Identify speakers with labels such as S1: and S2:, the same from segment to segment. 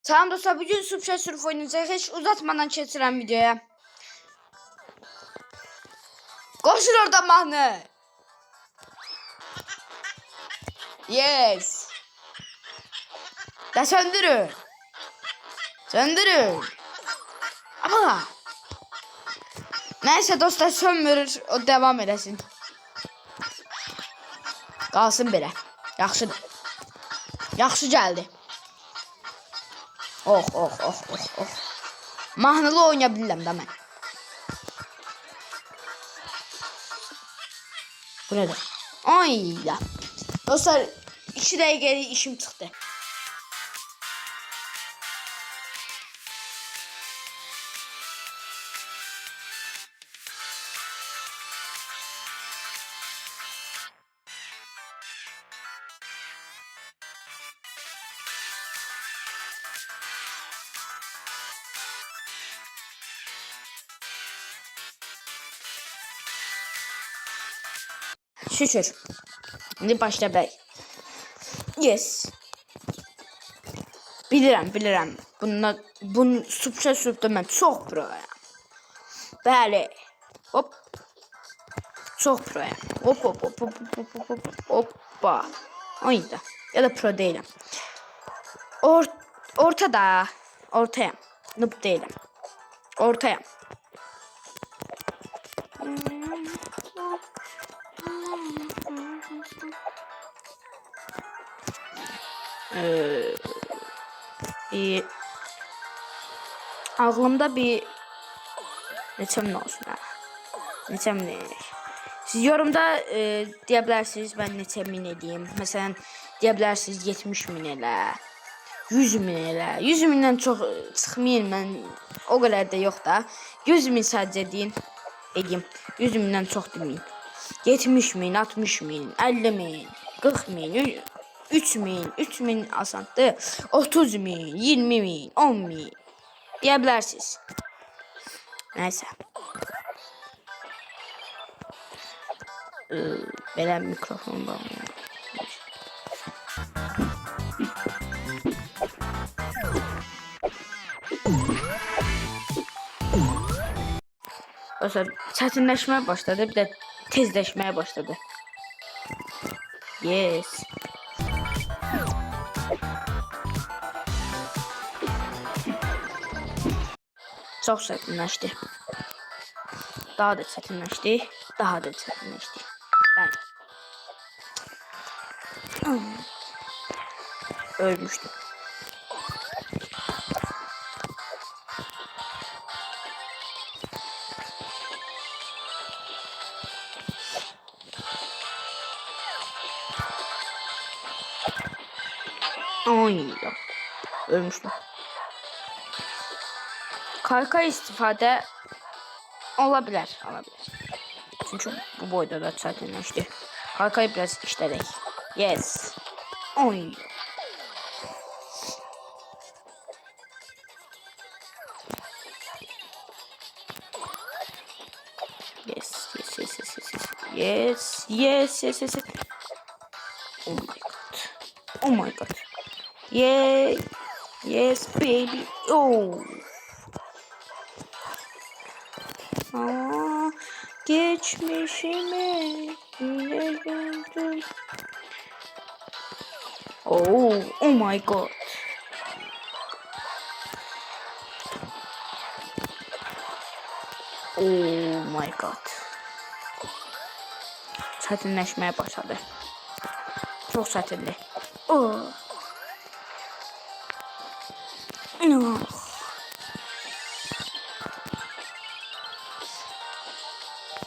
S1: Tamam dostlar, bugün Subşa Surf oynayacağız. Hiç uzatmadan geçirəm videoya. Koşun oradan mahnı. Yes. Da söndürün. Söndürün. Ama. Neyse dostlar, sönmür, o devam edesin. Qalsın belə. Yaxşıdır. Yaxşı gəldi. Oh. Mahnılı oynaya bilirəm də mən. Bu nedir? Ay ya. Dostlar 2 dəqiqəlik işim çıxdı. Şükür. İndi başla bəy. Yes. Bilirəm. Bunun Subşa Surf'da mən çox proyam. Bəli. Hop. Çox proyam. Hoppa. Oyunda. Ya da pro deyiləm. Ortayam. Noob deyiləm. Ortayam. Ağlımda bir neçəm olsun ha. Neçəm ne? Siz yorumda deyə bilərsiniz mən neçə min edeyim. Məsələn, deyə bilərsiniz 70 min elə. 100 min elə. 100 mindən çox çıxmayın, mən o qədər də yox da. 100 min sadəcə edeyim. 100 mindən çox deməyin. 70 min, 60 min, 50 min, 40 min, 3 min asandır. 30 min, 20 min, 10 min deyə bilərsiniz. Neyse. Belə mikrofon bağlayalım. Dostlar, çətinləşməyə başladı, bir də tezləşməyə başladı. Yes. Çox çətinləşdi. Daha da çətinləşdi. Bəli. Ölmüşdüm. Ay, ölmüştüm. Kaykay istifadə olabilir. Çünkü bu boyda da çətinləşdi. Kaykay biraz işlədək. Yes. Oy. Yes. Oh my god. Yay. Yes baby. Oh. Geçmişime yine güldüm. Oh my god. Oh my god. Çətinləşməyə başladı. Çox çətindir. Oh.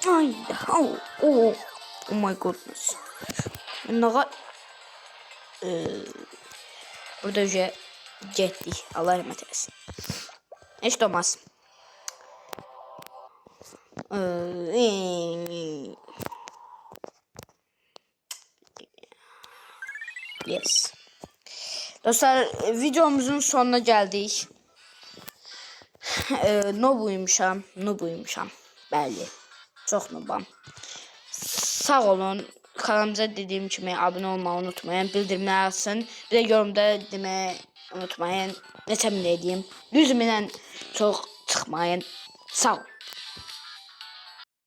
S1: Ay, oh my goodness. Nağa burada ücə getdik. Allah rəhmət eləsin. Heç də olmaz. Yes. Dostlar, videomuzun sonuna geldik. Noob uyumuşam. Bəli. Çox noobam. Sağ olun. Kanalımıza dediğim kimi abone olmayı unutmayın. Bildirimleri açın. Bir de yorumda deməyə unutmayın. Neçə min edeyim. 100 mindən çox çıxmayın. Sağ ol.